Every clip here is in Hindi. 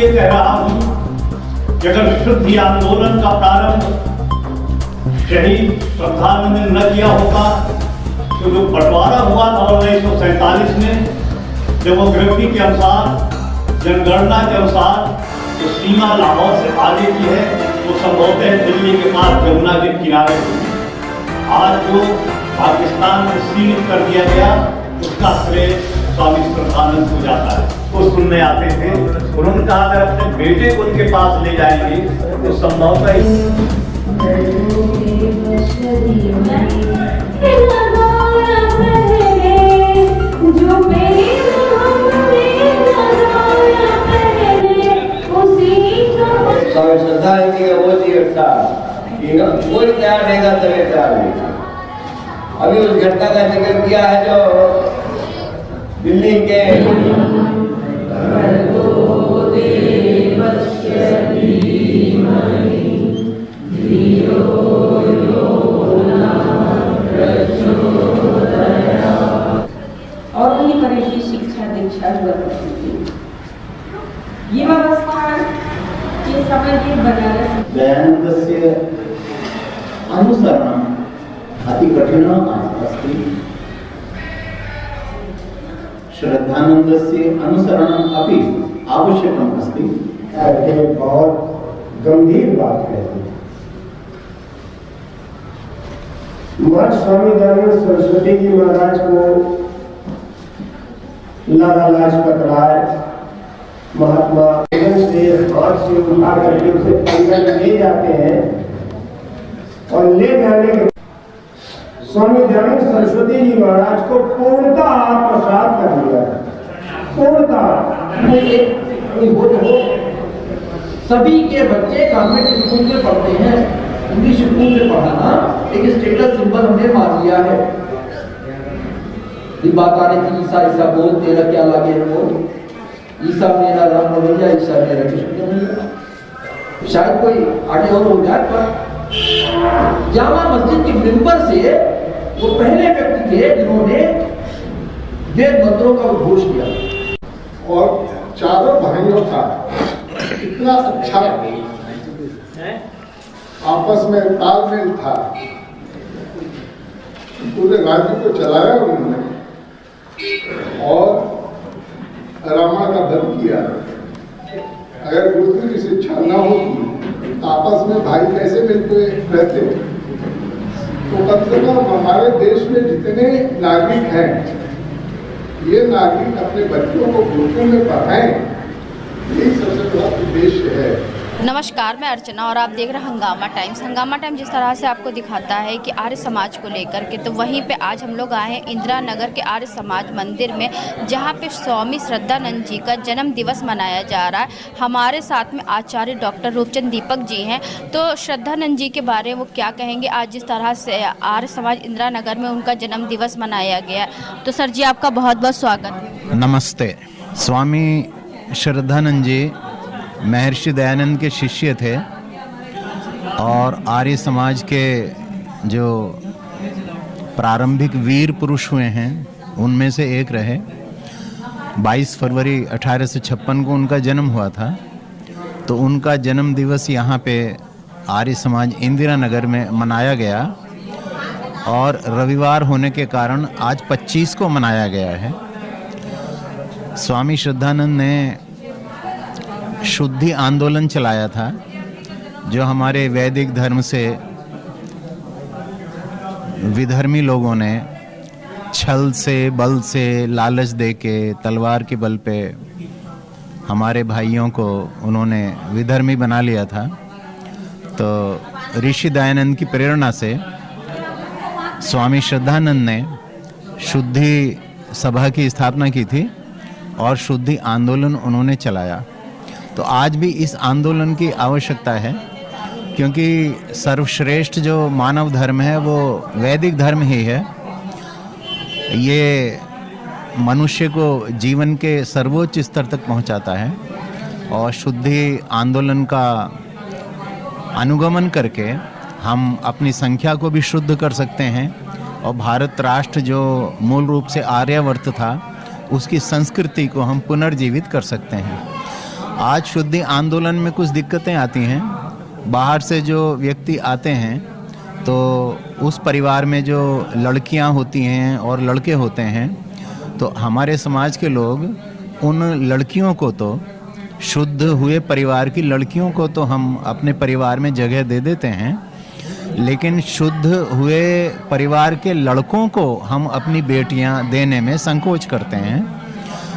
इसलिए कह रहा हूं कि अगर शुद्धि आंदोलन का प्रारंभ शहीद श्रद्धानंद ने न किया होता तो जो बंटवारा हुआ था 1947 में, डेमोग्राफी के अनुसार, जनगणना के अनुसार जो सीमा लाहौर से आगे की है वो संभवतः दिल्ली के पास यमुना के किनारे हुई। आज जो पाकिस्तान को सीमित कर दिया गया उसका श्रेय स्वामी श्रद्धानंद को जाता है। वो सुनने आते थे, उन्होंने कहा अगर अपने बेटे को उनके पास ले जाएंगे तो संभवतः स्वामी श्रद्धानंद जी का वो जीवन था कि कोई तैयार नहीं था, तभी तैयार नहीं था। अभी उस घटना का जिक्र किया है जो दिल्ली के और उन्हीं पर ही शिक्षा दीक्षा हुआ करती थी। ये व्यवस्था के समय के बनारस दयानंदस्य अनुसरणम् अति कठिनम् अस्ति। श्रद्धानंदस्य अनुसरणम् अपि आवश्यकम् अस्ति। ये बहुत गंभीर बात कहती है। मठ स्वामी दयानंद सरस्वती जी महाराज को लाला लाजपत राय महात्मा से हाथ से उठा करके उसे अंदर ले जाते हैं और ले जाने के स्वामी दयानंद सरस्वती जी महाराज को पूर्णतः आत्मसात कर दिया, पूर्णतः। सभी के बच्चे गवर्नमेंट स्कूल में पढ़ते हैं, इंग्लिश स्कूल में पढ़ाना एक स्टेटस सिंबल हमने मान लिया है। ये बात आ रही थी ईसा ईसा बोल, तेरा क्या लागे बोल, ईसा मेरा राम भैया, ईसा मेरा कृष्ण भैया। शायद कोई आगे और हो जाए, पर जामा मस्जिद के मेंबर से वो पहले व्यक्ति थे जिन्होंने वेद मंत्रों का उद्घोष किया। और चारों भाइयों का इतना अच्छा आपस में तालमेल था, पूरे राज्य को चलाया उन्होंने और रामा का वध किया। अगर गुरुकुल की शिक्षा न होती तो आपस में भाई कैसे मिलते रहते? तो कम से कम हमारे देश में जितने नागरिक हैं, ये नागरिक अपने बच्चों को गुरुकुल में पढ़ाएं, यही सबसे बड़ा उद्देश्य है। नमस्कार, मैं अर्चना और आप देख रहे हैं हंगामा टाइम्स। हंगामा टाइम्स जिस तरह से आपको दिखाता है कि आर्य समाज को लेकर के, तो वहीं पे आज हम लोग आए हैं इंदिरा नगर के आर्य समाज मंदिर में, जहां पे स्वामी श्रद्धानंद जी का जन्म दिवस मनाया जा रहा है। हमारे साथ में आचार्य डॉक्टर रूपचंद दीपक जी हैं। तो श्रद्धानंद जी के बारे में वो क्या कहेंगे आज जिस तरह से आर्य समाज इंदिरा नगर में उनका जन्म दिवस मनाया गया। तो सर जी आपका बहुत बहुत स्वागत है। नमस्ते। स्वामी श्रद्धानंद जी महर्षि दयानंद के शिष्य थे और आर्य समाज के जो प्रारंभिक वीर पुरुष हुए हैं उनमें से एक रहे। 22 फरवरी 1856 को उनका जन्म हुआ था। तो उनका जन्म दिवस यहाँ पे आर्य समाज इंदिरा नगर में मनाया गया और रविवार होने के कारण आज 25 को मनाया गया है। स्वामी श्रद्धानंद ने शुद्धि आंदोलन चलाया था, जो हमारे वैदिक धर्म से विधर्मी लोगों ने छल से, बल से, लालच देके, तलवार के बल पे हमारे भाइयों को उन्होंने विधर्मी बना लिया था। तो ऋषि दयानंद की प्रेरणा से स्वामी श्रद्धानंद ने शुद्धि सभा की स्थापना की थी और शुद्धि आंदोलन उन्होंने चलाया। तो आज भी इस आंदोलन की आवश्यकता है, क्योंकि सर्वश्रेष्ठ जो मानव धर्म है वो वैदिक धर्म ही है। ये मनुष्य को जीवन के सर्वोच्च स्तर तक पहुंचाता है और शुद्धि आंदोलन का अनुगमन करके हम अपनी संख्या को भी शुद्ध कर सकते हैं और भारत राष्ट्र जो मूल रूप से आर्यावर्त था उसकी संस्कृति को हम पुनर्जीवित कर सकते हैं। आज शुद्धि आंदोलन में कुछ दिक्कतें आती हैं। बाहर से जो व्यक्ति आते हैं तो उस परिवार में जो लड़कियां होती हैं और लड़के होते हैं, तो हमारे समाज के लोग उन लड़कियों को तो, शुद्ध हुए परिवार की लड़कियों को तो हम अपने परिवार में जगह दे देते हैं, लेकिन शुद्ध हुए परिवार के लड़कों को हम अपनी बेटियां देने में संकोच करते हैं।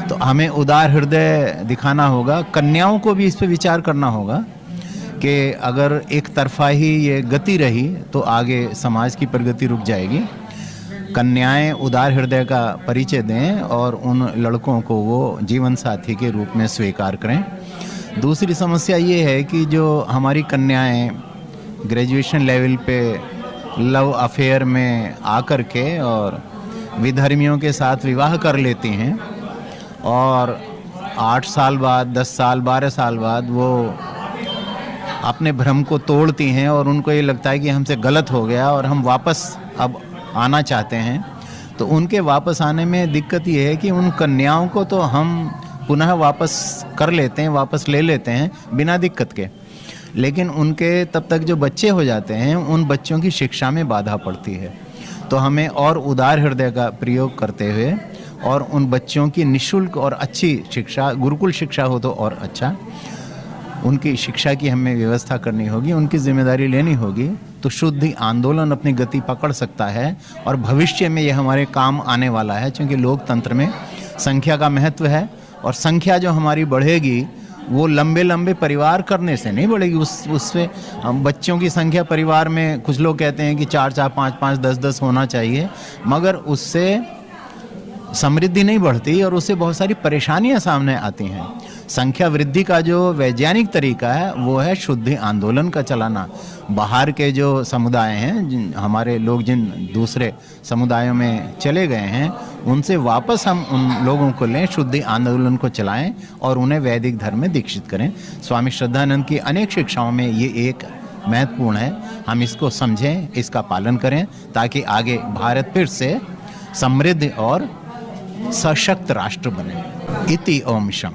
तो हमें उदार हृदय दिखाना होगा। कन्याओं को भी इस पे विचार करना होगा कि अगर एक तरफा ही ये गति रही तो आगे समाज की प्रगति रुक जाएगी। कन्याएं उदार हृदय का परिचय दें और उन लड़कों को वो जीवन साथी के रूप में स्वीकार करें। दूसरी समस्या ये है कि जो हमारी कन्याएं ग्रेजुएशन लेवल पे लव अफेयर में आकर के और विधर्मियों के साथ विवाह कर लेती हैं और 8 साल बाद, 10 साल, 12 साल बाद वो अपने भ्रम को तोड़ती हैं और उनको ये लगता है कि हमसे गलत हो गया और हम वापस अब आना चाहते हैं। तो उनके वापस आने में दिक्कत ये है कि उन कन्याओं को तो हम पुनः वापस कर लेते हैं, वापस ले लेते हैं बिना दिक्कत के, लेकिन उनके तब तक जो बच्चे हो जाते हैं उन बच्चों की शिक्षा में बाधा पड़ती है। तो हमें और उदार हृदय का प्रयोग करते हुए और उन बच्चों की निःशुल्क और अच्छी शिक्षा, गुरुकुल शिक्षा हो तो और अच्छा, उनकी शिक्षा की हमें व्यवस्था करनी होगी, उनकी जिम्मेदारी लेनी होगी। तो शुद्धि आंदोलन अपनी गति पकड़ सकता है और भविष्य में ये हमारे काम आने वाला है, क्योंकि लोकतंत्र में संख्या का महत्व है और संख्या जो हमारी बढ़ेगी वो लंबे लंबे परिवार करने से नहीं बढ़ेगी। उससे हम बच्चों की संख्या परिवार में, कुछ लोग कहते हैं कि 4-4, 5-5, 10-10 होना चाहिए, मगर उससे समृद्धि नहीं बढ़ती और उससे बहुत सारी परेशानियां सामने आती हैं। संख्या वृद्धि का जो वैज्ञानिक तरीका है वो है शुद्धि आंदोलन का चलाना। बाहर के जो समुदाय हैं, हमारे लोग जिन दूसरे समुदायों में चले गए हैं, उनसे वापस हम उन लोगों को लें, शुद्धि आंदोलन को चलाएं और उन्हें वैदिक धर्म में दीक्षित करें। स्वामी श्रद्धानंद की अनेक शिक्षाओं में ये एक महत्वपूर्ण है। हम इसको समझें, इसका पालन करें, ताकि आगे भारत फिर से समृद्ध और सशक्त राष्ट्र बने। इति ओम शम।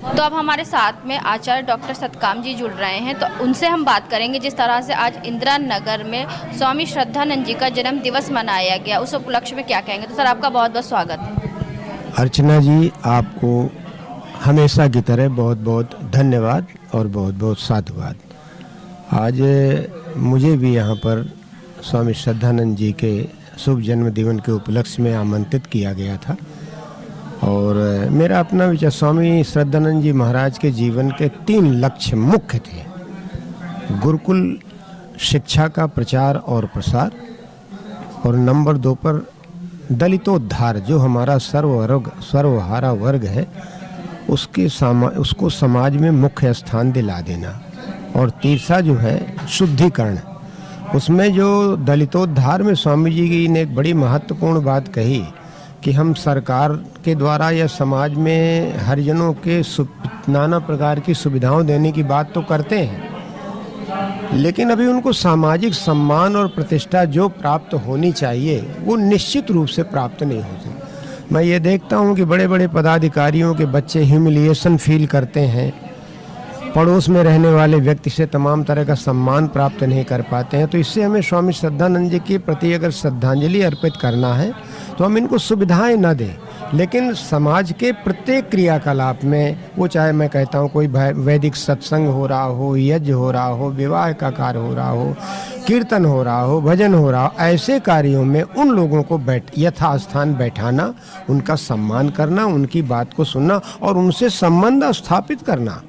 तो अब हमारे साथ में आचार्य डॉक्टर सतकाम जी जुड़ रहे हैं, तो उनसे हम बात करेंगे जिस तरह से आज इंदिरा नगर में स्वामी श्रद्धानंद जी का जन्म दिवस मनाया गया, उस उपलक्ष्य में क्या कहेंगे। तो सर आपका बहुत बहुत स्वागत। अर्चना जी, आपको हमेशा की तरह बहुत बहुत धन्यवाद और बहुत बहुत साधुवाद। आज मुझे भी यहाँ पर स्वामी श्रद्धानंद जी के शुभ जन्म दिवस के उपलक्ष्य में आमंत्रित किया गया था और मेरा अपना विचार, स्वामी श्रद्धानंद जी महाराज के जीवन के 3 लक्ष्य मुख्य थे। गुरुकुल शिक्षा का प्रचार और प्रसार, और नंबर 2 पर दलितोद्धार, जो हमारा सर्वहारा वर्ग है उसको समाज में मुख्य स्थान दिला देना, और तीसरा जो है शुद्धिकरण। उसमें जो दलितोद्धार में स्वामी जी ने एक बड़ी महत्वपूर्ण बात कही कि हम सरकार के द्वारा या समाज में हरिजनों के नाना प्रकार की सुविधाओं देने की बात तो करते हैं, लेकिन अभी उनको सामाजिक सम्मान और प्रतिष्ठा जो प्राप्त होनी चाहिए वो निश्चित रूप से प्राप्त नहीं होती। मैं ये देखता हूँ कि बड़े बड़े पदाधिकारियों के बच्चे ह्यूमिलिएशन फील करते हैं, पड़ोस में रहने वाले व्यक्ति से तमाम तरह का सम्मान प्राप्त नहीं कर पाते हैं। तो इससे हमें स्वामी श्रद्धानंद जी के प्रति अगर श्रद्धांजलि अर्पित करना है तो हम इनको सुविधाएं न दें, लेकिन समाज के प्रत्येक क्रियाकलाप में, वो चाहे मैं कहता हूँ कोई वैदिक सत्संग हो रहा हो, यज्ञ हो रहा हो, विवाह का कार्य हो रहा हो, कीर्तन हो रहा हो, भजन हो रहा हो, ऐसे कार्यों में उन लोगों को यथास्थान बैठाना, उनका सम्मान करना, उनकी बात को सुनना और उनसे संबंध स्थापित करना,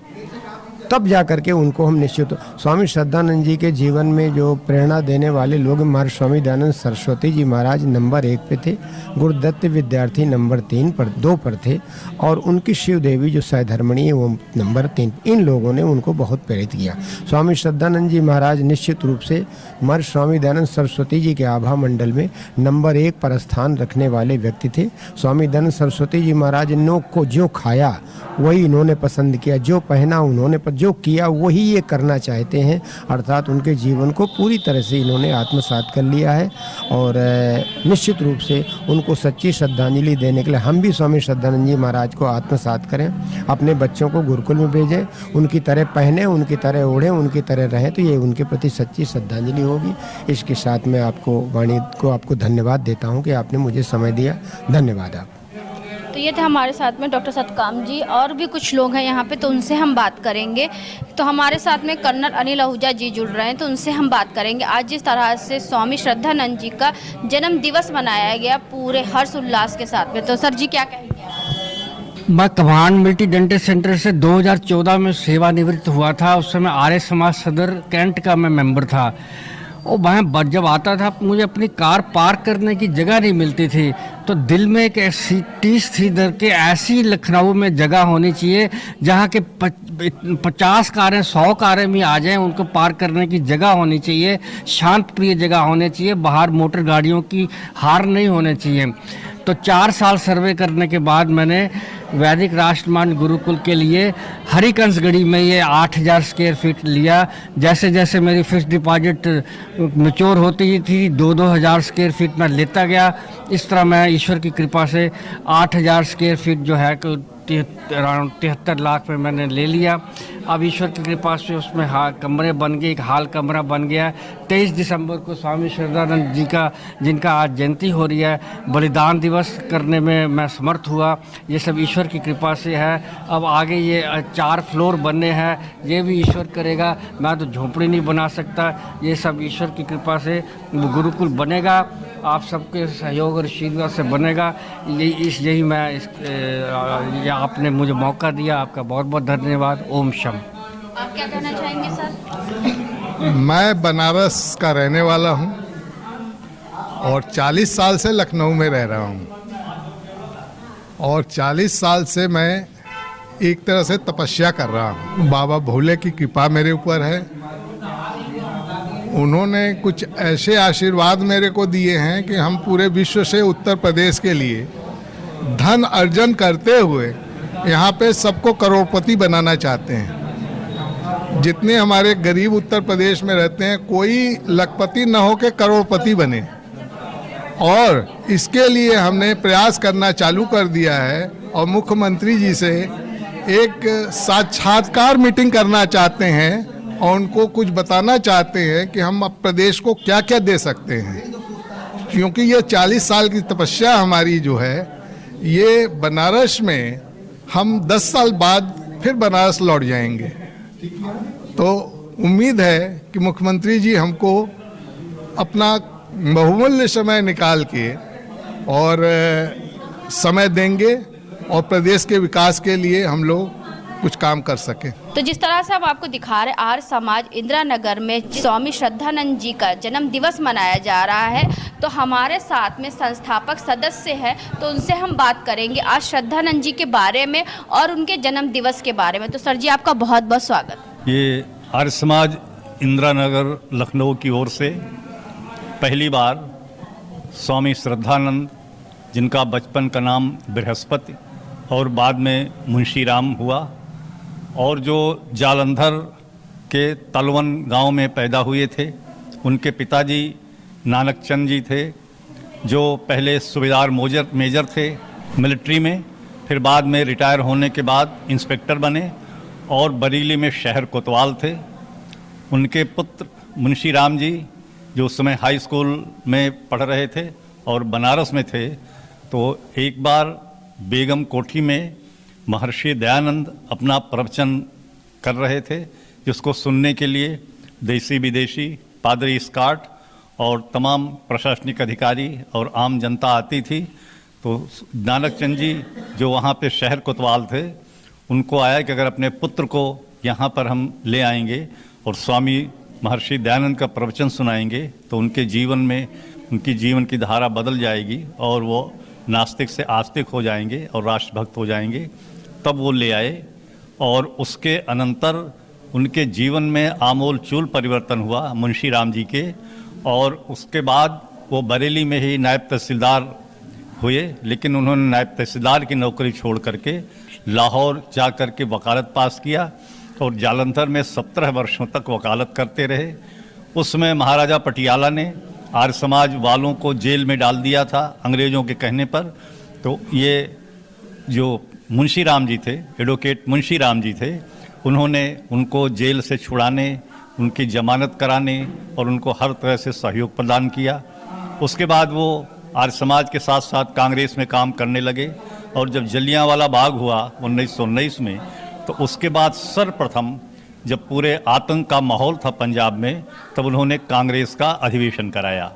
तब जा करके उनको हम निश्चित। स्वामी श्रद्धानंद जी के जीवन में जो प्रेरणा देने वाले लोग, हमारे स्वामी दयानंद सरस्वती जी महाराज नंबर 1 पे थे, गुरुदत्त विद्यार्थी नंबर 2 पर थे, और उनकी शिव देवी जो सहधर्मणी है वो नंबर 3। इन लोगों ने उनको बहुत प्रेरित किया। स्वामी श्रद्धानंद जी महाराज निश्चित रूप से हमारे स्वामी दयानंद सरस्वती जी के आभा मंडल में नंबर 1 पर स्थान रखने वाले व्यक्ति थे। स्वामी दयानंद सरस्वती जी महाराज ने को जो खाया वही इन्होंने पसंद किया, जो पहना उन्होंने जो किया वही ये करना चाहते हैं, अर्थात उनके जीवन को पूरी तरह से इन्होंने आत्मसात कर लिया है। और निश्चित रूप से उनको सच्ची श्रद्धांजलि देने के लिए हम भी स्वामी श्रद्धानंद जी महाराज को आत्मसात करें, अपने बच्चों को गुरुकुल में भेजें, उनकी तरह पहने, उनकी तरह ओढ़ें, उनकी तरह रहें, तो ये उनके प्रति सच्ची श्रद्धांजलि होगी। इसके साथ मैं आपको वाणी को आपको धन्यवाद देता हूँ कि आपने मुझे समय दिया। धन्यवाद आप। तो ये थे हमारे साथ में डॉक्टर सतकाम जी, और भी कुछ लोग हैं यहाँ पे, तो उनसे हम बात करेंगे। तो हमारे साथ में कर्नल अनिल आहूजा जी जुड़ रहे हैं, तो उनसे हम बात करेंगे। आज जिस तरह से स्वामी श्रद्धानंद जी का जन्म दिवस मनाया गया पूरे हर्ष उल्लास के साथ में, तो सर जी क्या कहेंगे? मैं कमांड मल्टी डेंटल सेंटर से 2014 में सेवानिवृत्त हुआ था। उस समय आर्य समाज सदर कैंट का मैं मेंबर था। और वहाँ जब आता था मुझे अपनी कार पार्क करने की जगह नहीं मिलती थी, तो दिल में एक ऐसी 30 कि ऐसी लखनऊ में जगह होनी चाहिए जहाँ के 50 कारें 100 कारें भी आ जाएं, उनको पार्क करने की जगह होनी चाहिए, शांत प्रिय जगह होनी चाहिए, बाहर मोटर गाड़ियों की हार नहीं होने चाहिए। तो 4 साल सर्वे करने के बाद मैंने वैदिक राष्ट्रमान गुरुकुल के लिए हरिकंसगढ़ी में ये 8000 स्क्वायर फीट लिया। जैसे जैसे मेरी फिक्स डिपॉजिट मैच्योर होती थी 2-2 हज़ार स्क्वायर फीट में लेता गया। इस तरह मैं ईश्वर की कृपा से 8000 स्क्वायर फीट जो है अराउंड 73 लाख में मैंने ले लिया। अब ईश्वर की कृपा से उसमें कमरे बन गए, एक हाल कमरा बन गया। 23 दिसंबर को स्वामी श्रद्धानंद जी का, जिनका आज जयंती हो रही है, बलिदान दिवस करने में मैं समर्थ हुआ। ये सब ईश्वर की कृपा से है। अब आगे ये 4 फ्लोर बनने हैं, ये भी ईश्वर करेगा। मैं तो झोपड़ी नहीं बना सकता, ये सब ईश्वर की कृपा से गुरुकुल बनेगा। आप सबके सहयोग और आशीर्वाद से बनेगा। यही मैं आपने मुझे मौका दिया, आपका बहुत बहुत धन्यवाद। ओम शम। आप क्या कहना चाहेंगे सर? मैं बनारस का रहने वाला हूं और 40 साल से लखनऊ में रह रहा हूं, और 40 साल से मैं एक तरह से तपस्या कर रहा हूं। बाबा भोले की कृपा मेरे ऊपर है। उन्होंने कुछ ऐसे आशीर्वाद मेरे को दिए हैं कि हम पूरे विश्व से उत्तर प्रदेश के लिए धन अर्जन करते हुए यहाँ पे सबको करोड़पति बनाना चाहते हैं। जितने हमारे गरीब उत्तर प्रदेश में रहते हैं, कोई लखपति न हो के करोड़पति बने, और इसके लिए हमने प्रयास करना चालू कर दिया है। और मुख्यमंत्री जी से एक साक्षात्कार मीटिंग करना चाहते हैं और उनको कुछ बताना चाहते हैं कि हम अब प्रदेश को क्या क्या दे सकते हैं, क्योंकि ये 40 साल की तपस्या हमारी जो है, ये बनारस में हम 10 साल बाद फिर बनारस लौट जाएंगे। तो उम्मीद है कि मुख्यमंत्री जी हमको अपना बहुमूल्य समय निकाल के और समय देंगे और प्रदेश के विकास के लिए हम लोग कुछ काम कर सके। तो जिस तरह से हम आपको दिखा रहे, आर्य समाज इंदिरा नगर में स्वामी श्रद्धानंद जी का जन्म दिवस मनाया जा रहा है, तो हमारे साथ में संस्थापक सदस्य है, तो उनसे हम बात करेंगे आज श्रद्धानंद जी के बारे में और उनके जन्म दिवस के बारे में। तो सर जी आपका बहुत बहुत स्वागत। ये आर्य समाज इंदिरा नगर लखनऊ की ओर से पहली बार स्वामी श्रद्धानंद, जिनका बचपन का नाम बृहस्पति और बाद में मुंशी राम हुआ, और जो जालंधर के तलवन गांव में पैदा हुए थे, उनके पिताजी नानक चंद जी थे, जो पहले सूबेदार मेजर थे मिलिट्री में, फिर बाद में रिटायर होने के बाद इंस्पेक्टर बने और बरेली में शहर कोतवाल थे। उनके पुत्र मुंशी राम जी, जो उस समय हाई स्कूल में पढ़ रहे थे और बनारस में थे, तो एक बार बेगम कोठी में महर्षि दयानंद अपना प्रवचन कर रहे थे, जिसको सुनने के लिए देसी विदेशी, पादरी स्कॉट और तमाम प्रशासनिक अधिकारी और आम जनता आती थी। तो नानक चंद जी, जो वहाँ पे शहर कोतवाल थे, उनको आया कि अगर अपने पुत्र को यहाँ पर हम ले आएंगे और स्वामी महर्षि दयानंद का प्रवचन सुनाएंगे, तो उनके जीवन में, उनकी जीवन की धारा बदल जाएगी और वो नास्तिक से आस्तिक हो जाएंगे और राष्ट्रभक्त हो जाएंगे। तब वो ले आए और उसके अनंतर उनके जीवन में आमूल चूल परिवर्तन हुआ मुंशी राम जी के, और उसके बाद वो बरेली में ही नायब तहसीलदार हुए। लेकिन उन्होंने नायब तहसीलदार की नौकरी छोड़ करके लाहौर जा कर के वकालत पास किया और जालंधर में 17 वर्षों तक वकालत करते रहे। उसमें महाराजा पटियाला ने आर्य समाज वालों को जेल में डाल दिया था अंग्रेज़ों के कहने पर। तो ये जो मुंशी राम जी थे, एडवोकेट मुंशी राम जी थे, उन्होंने उनको जेल से छुड़ाने, उनकी जमानत कराने और उनको हर तरह से सहयोग प्रदान किया। उसके बाद वो आर्य समाज के साथ साथ कांग्रेस में काम करने लगे और जब जलियांवाला बाग हुआ 1919 में, तो उसके बाद सर्वप्रथम जब पूरे आतंक का माहौल था पंजाब में, तब उन्होंने कांग्रेस का अधिवेशन कराया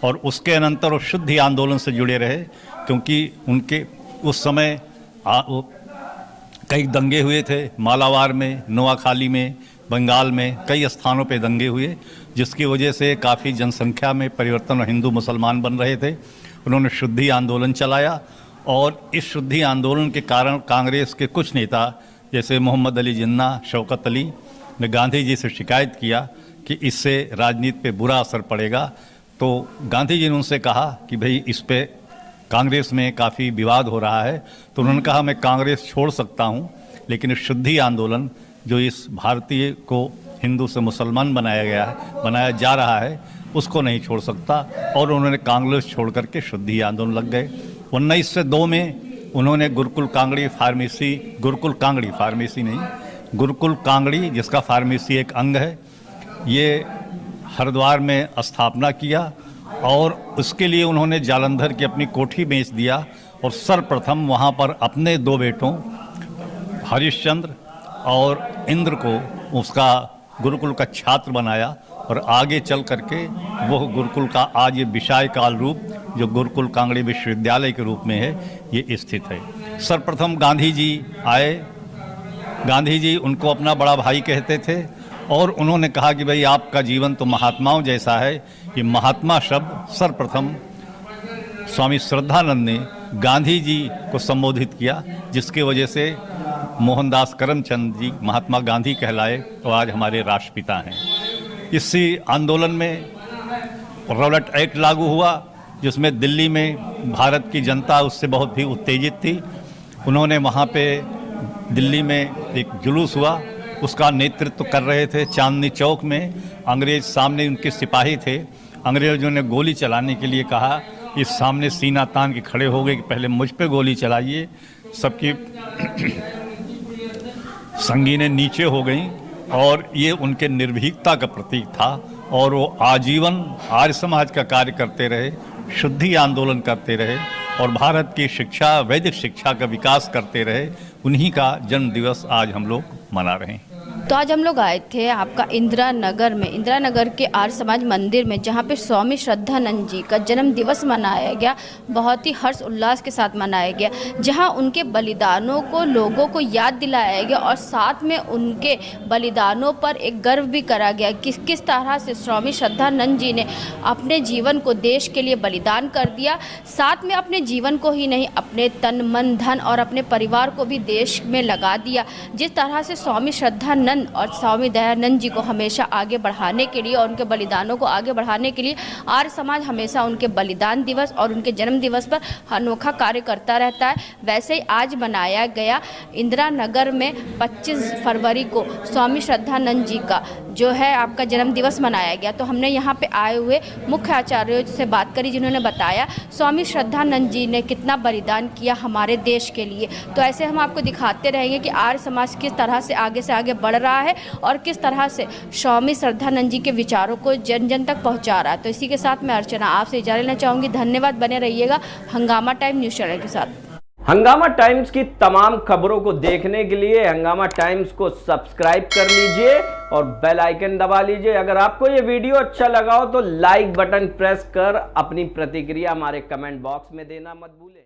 और उसके अनंतर वो शुद्धि आंदोलन से जुड़े रहे, क्योंकि उनके उस समय कई दंगे हुए थे। मालावार में, नोआखाली में, बंगाल में कई स्थानों पे दंगे हुए, जिसकी वजह से काफ़ी जनसंख्या में परिवर्तन और हिंदू मुसलमान बन रहे थे। उन्होंने शुद्धि आंदोलन चलाया और इस शुद्धि आंदोलन के कारण कांग्रेस के कुछ नेता जैसे मोहम्मद अली जिन्ना, शौकत अली ने गांधी जी से शिकायत किया कि इससे राजनीति पे बुरा असर पड़ेगा। तो गांधी जी ने उनसे कहा कि भाई इस पे कांग्रेस में काफ़ी विवाद हो रहा है। तो उन्होंने कहा मैं कांग्रेस छोड़ सकता हूँ, लेकिन इस शुद्धि आंदोलन जो इस भारतीय को हिंदू से मुसलमान बनाया जा रहा है, उसको नहीं छोड़ सकता। और उन्होंने कांग्रेस छोड़ करके शुद्धि आंदोलन लग गए। 1902 में उन्होंने गुरुकुल कांगड़ी फार्मेसी नहीं, गुरुकुल कांगड़ी जिसका फार्मेसी एक अंग है, ये हरिद्वार में स्थापना किया और उसके लिए उन्होंने जालंधर की अपनी कोठी बेच दिया और सर्वप्रथम वहाँ पर अपने 2 बेटों हरिश्चंद्र और इंद्र को उसका गुरुकुल का छात्र बनाया और आगे चल करके वह गुरुकुल का आज ये विशालकाय रूप जो गुरुकुल कांगड़ी विश्वविद्यालय के रूप में है, ये स्थित है। सर्वप्रथम गांधी जी आए। गांधी जी उनको अपना बड़ा भाई कहते थे और उन्होंने कहा कि भाई आपका जीवन तो महात्माओं जैसा है। ये महात्मा शब्द सर्वप्रथम स्वामी श्रद्धानंद ने गांधी जी को संबोधित किया, जिसकी वजह से मोहनदास करमचंद जी महात्मा गांधी कहलाए और आज हमारे राष्ट्रपिता हैं। इसी आंदोलन में रॉलेट एक्ट लागू हुआ, जिसमें दिल्ली में भारत की जनता उससे बहुत ही उत्तेजित थी। उन्होंने वहाँ पे दिल्ली में एक जुलूस हुआ, उसका नेतृत्व कर रहे थे चांदनी चौक में। अंग्रेज सामने उनके सिपाही थे। अंग्रेजों ने गोली चलाने के लिए कहा, इस सामने सीना तान के खड़े हो गए कि पहले मुझ पे गोली चलाइए। सबकी संगीनें नीचे हो गईं और ये उनके निर्भीकता का प्रतीक था और वो आजीवन आर्य समाज का कार्य करते रहे, शुद्धि आंदोलन करते रहे और भारत की शिक्षा, वैदिक शिक्षा का विकास करते रहे। उन्हीं का जन्म दिवस आज हम लोग मना रहे हैं। तो आज हम लोग आए थे आपका इंदिरा नगर के आर्य समाज मंदिर में, जहाँ पे स्वामी श्रद्धानंद जी का जन्म दिवस मनाया गया। बहुत ही हर्ष उल्लास के साथ मनाया गया, जहाँ उनके बलिदानों को लोगों को याद दिलाया गया और साथ में उनके बलिदानों पर एक गर्व भी करा गया कि किस तरह से स्वामी श्रद्धानंद जी ने अपने जीवन को देश के लिए बलिदान कर दिया। साथ में अपने जीवन को ही नहीं, अपने तन मन धन और अपने परिवार को भी देश में लगा दिया। जिस तरह से स्वामी श्रद्धानंद और स्वामी दयानंद जी को हमेशा आगे बढ़ाने के लिए और उनके बलिदानों को आगे बढ़ाने के लिए आर्य समाज हमेशा उनके बलिदान दिवस और उनके जन्म दिवस पर अनोखा कार्य करता रहता है। वैसे ही आज मनाया गया इंदिरा नगर में 25 फरवरी को स्वामी श्रद्धानंद जी का जो है आपका जन्म दिवस मनाया गया। तो हमने यहाँ पे आए हुए मुख्य आचार्यों से बात करी, जिन्होंने बताया स्वामी श्रद्धानंद जी ने कितना बलिदान किया हमारे देश के लिए। तो ऐसे हम आपको दिखाते रहेंगे कि आर्य समाज किस तरह से आगे बढ़ रहा है और किस तरह से स्वामी श्रद्धानंद जी के विचारों को जन जन तक पहुँचा रहा है। तो इसी के साथ मैं अर्चना आपसे इजाज़त लेना चाहूँगी। धन्यवाद, बने रहिएगा हंगामा टाइम न्यूज़ चैनल के साथ। हंगामा टाइम्स की तमाम खबरों को देखने के लिए हंगामा टाइम्स को सब्सक्राइब कर लीजिए और बेल आइकन दबा लीजिए। अगर आपको ये वीडियो अच्छा लगा हो तो लाइक बटन प्रेस कर अपनी प्रतिक्रिया हमारे कमेंट बॉक्स में देना मत भूलें।